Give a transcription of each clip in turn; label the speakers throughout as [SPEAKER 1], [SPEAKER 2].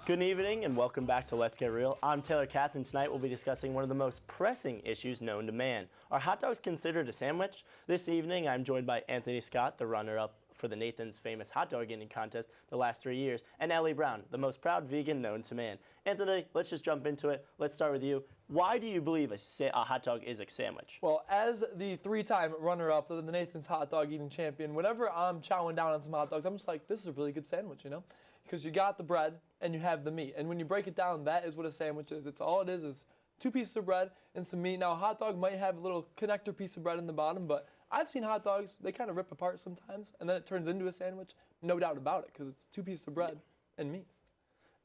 [SPEAKER 1] Good evening and welcome back to Let's Get Real. I'm Taylor Katz and tonight we'll be discussing one of the most pressing issues known to man. Are hot dogs considered a sandwich? This evening I'm joined by Anthony Scott, the runner-up for the Nathan's famous hot dog eating contest the last 3 years, and Ellie Brown, the most proud vegan known to man. Anthony, let's just jump into it. Let's start with you. Why do you believe a hot dog is a sandwich?
[SPEAKER 2] Well, as the three-time runner-up, the Nathan's hot dog eating champion, whenever I'm chowing down on some hot dogs, I'm just like, this is a really good sandwich, you know? Because you got the bread and you have the meat. And when you break it down, that is what a sandwich is. It's all it is 2 pieces of bread and some meat. Now, a hot dog might have a little connector piece of bread in the bottom, but I've seen hot dogs, they kind of rip apart sometimes, and then it turns into a sandwich. No doubt about it, because it's 2 pieces of bread and meat.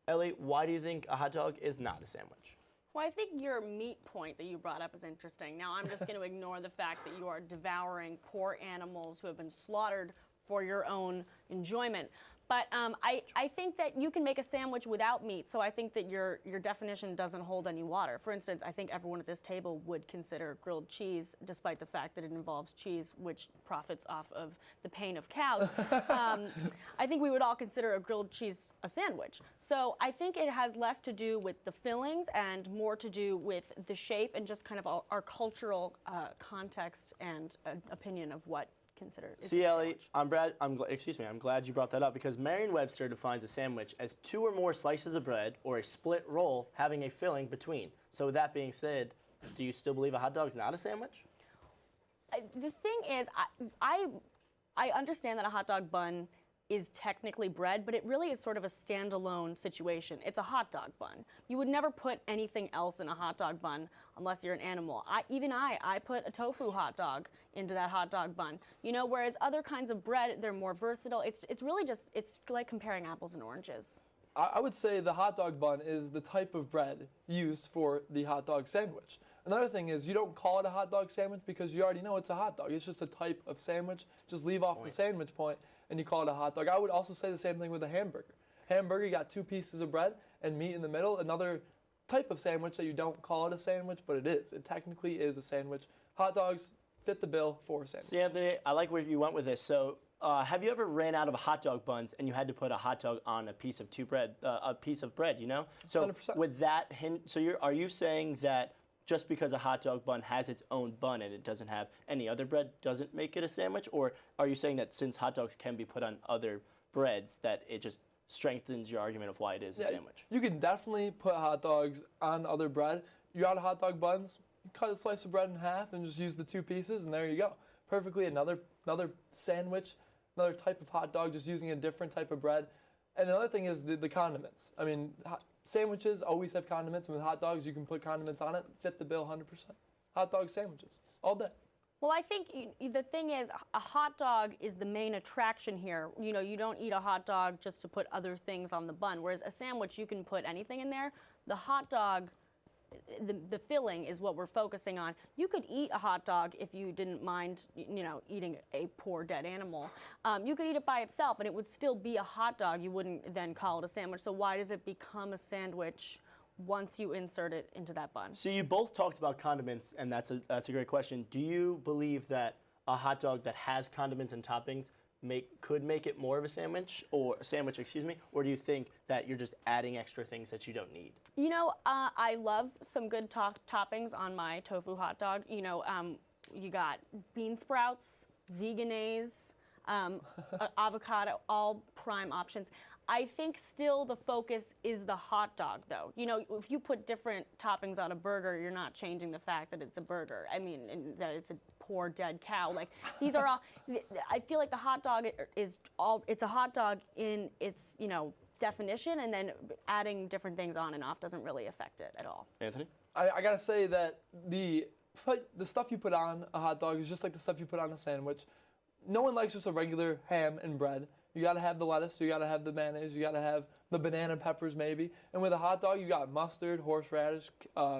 [SPEAKER 1] Ellie, why do you think a hot dog is not a sandwich?
[SPEAKER 3] Well, I think your meat point that you brought up is interesting. Now, I'm just going to ignore the fact that you are devouring poor animals who have been slaughtered for your own enjoyment. But I think that you can make a sandwich without meat, so I think that your definition doesn't hold any water. For instance, I think everyone at this table would consider grilled cheese, despite the fact that it involves cheese, which profits off of the pain of cows. I think we would all consider a grilled cheese a sandwich. So I think it has less to do with the fillings and more to do with the shape and just kind of our cultural context and opinion of what
[SPEAKER 1] See, Ellie, I'm glad you brought that up because Merriam-Webster defines a sandwich as 2 or more slices of bread or a split roll having a filling between. So with that being said, do you still believe a hot dog is not a sandwich?
[SPEAKER 3] The thing is, I understand that a hot dog bun is technically bread, but it really is sort of a standalone situation. It's a hot dog bun. You would never put anything else in a hot dog bun unless you're an animal. I put a tofu hot dog into that hot dog bun. You know, whereas other kinds of bread, they're more versatile. It's really just, it's like comparing apples and oranges.
[SPEAKER 2] I would say the hot dog bun is the type of bread used for the hot dog sandwich. Another thing is you don't call it a hot dog sandwich because you already know it's a hot dog. It's just a type of sandwich. Just leave off the sandwich point and you call it a hot dog. I would also say the same thing with a hamburger. Hamburger, you got 2 pieces of bread and meat in the middle. Another type of sandwich that you don't call it a sandwich, but it is. It technically is a sandwich. Hot dogs fit the bill for a sandwich.
[SPEAKER 1] See, Anthony, I like where you went with this. So have you ever ran out of hot dog buns and you had to put a hot dog on a piece of bread, you know? So
[SPEAKER 2] 100%.
[SPEAKER 1] With that hint, so are you saying that just because a hot dog bun has its own bun and it doesn't have any other bread doesn't make it a sandwich? Or are you saying that since hot dogs can be put on other breads that it just strengthens your argument of why it is a sandwich?
[SPEAKER 2] You can definitely put hot dogs on other bread. You're out of hot dog buns, you cut a slice of bread in half and just use the 2 pieces and there you go. Perfectly another sandwich, another type of hot dog, just using a different type of bread. And another thing is the condiments. I mean, sandwiches always have condiments, and with hot dogs, you can put condiments on it, fit the bill 100%. Hot dog sandwiches, all day.
[SPEAKER 3] Well, I think the thing is, a hot dog is the main attraction here. You know, you don't eat a hot dog just to put other things on the bun, whereas a sandwich, you can put anything in there. The hot dog, the filling is what we're focusing on. You could eat a hot dog if you didn't mind, you know, eating a poor dead animal. You could eat it by itself and it would still be a hot dog. You wouldn't then call it a sandwich. So why does it become a sandwich once you insert it into that bun?
[SPEAKER 1] So you both talked about condiments, and that's a great question. Do you believe that a hot dog that has condiments and toppings could make it more of a sandwich, or or do you think that you're just adding extra things that you don't need?
[SPEAKER 3] You know, I love some good toppings on my tofu hot dog. You know, you got bean sprouts, veganaise, avocado, all prime options. I think still the focus is the hot dog, though. You know, if you put different toppings on a burger, you're not changing the fact that it's a burger. I mean, that it's a poor dead cow. Like, these are all, I feel like the hot dog it's a hot dog in its, you know, definition, and then adding different things on and off doesn't really affect it at all.
[SPEAKER 1] Anthony?
[SPEAKER 2] I gotta say that the stuff you put on a hot dog is just like the stuff you put on a sandwich. No one likes just a regular ham and bread. You gotta have the lettuce, you gotta have the mayonnaise, you gotta have the banana peppers maybe. And with a hot dog, you got mustard, horseradish,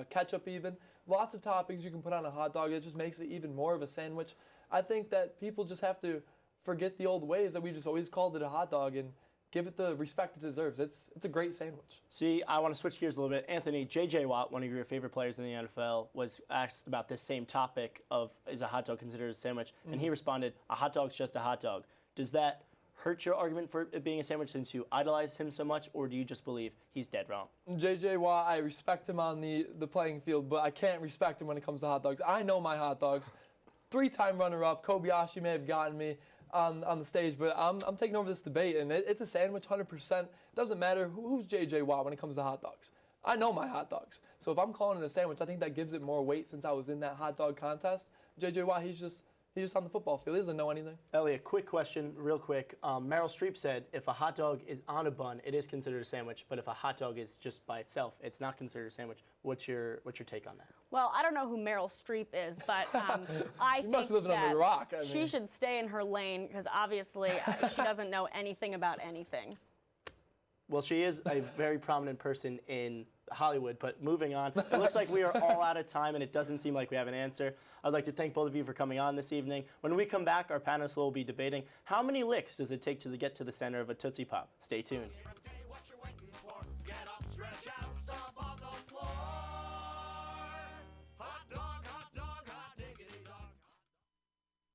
[SPEAKER 2] ketchup even. Lots of toppings you can put on a hot dog. It just makes it even more of a sandwich. I think that people just have to forget the old ways that we just always called it a hot dog and give it the respect it deserves. It's a great sandwich.
[SPEAKER 1] See, I want to switch gears a little bit. Anthony, J.J. Watt, one of your favorite players in the NFL, was asked about this same topic of, is a hot dog considered a sandwich? And he responded, a hot dog's just a hot dog. Does that hurt your argument for it being a sandwich since you idolize him so much, or do you just believe he's dead wrong?
[SPEAKER 2] JJ Watt, I respect him on the playing field, but I can't respect him when it comes to hot dogs. I know my hot dogs. 3-time runner-up, Kobayashi may have gotten me on the stage, but I'm taking over this debate, and it's a sandwich 100%. Doesn't matter who's JJ Watt when it comes to hot dogs. I know my hot dogs. So if I'm calling it a sandwich, I think that gives it more weight since I was in that hot dog contest. JJ Watt, he's just on the football field. He doesn't know anything.
[SPEAKER 1] Elliot, quick question, real quick. Meryl Streep said if a hot dog is on a bun, it is considered a sandwich, but if a hot dog is just by itself, it's not considered a sandwich. What's your take on that?
[SPEAKER 3] Well, I don't know who Meryl Streep is, but I
[SPEAKER 2] must
[SPEAKER 3] think
[SPEAKER 2] be living under
[SPEAKER 3] that
[SPEAKER 2] a rock, I
[SPEAKER 3] she
[SPEAKER 2] mean.
[SPEAKER 3] should stay in her lane because obviously she doesn't know anything about anything.
[SPEAKER 1] Well, she is a very prominent person in Hollywood, but moving on. It looks like we are all out of time, and it doesn't seem like we have an answer. I'd like to thank both of you for coming on this evening. When we come back, our panelists will be debating how many licks does it take to get to the center of a Tootsie Pop. Stay tuned.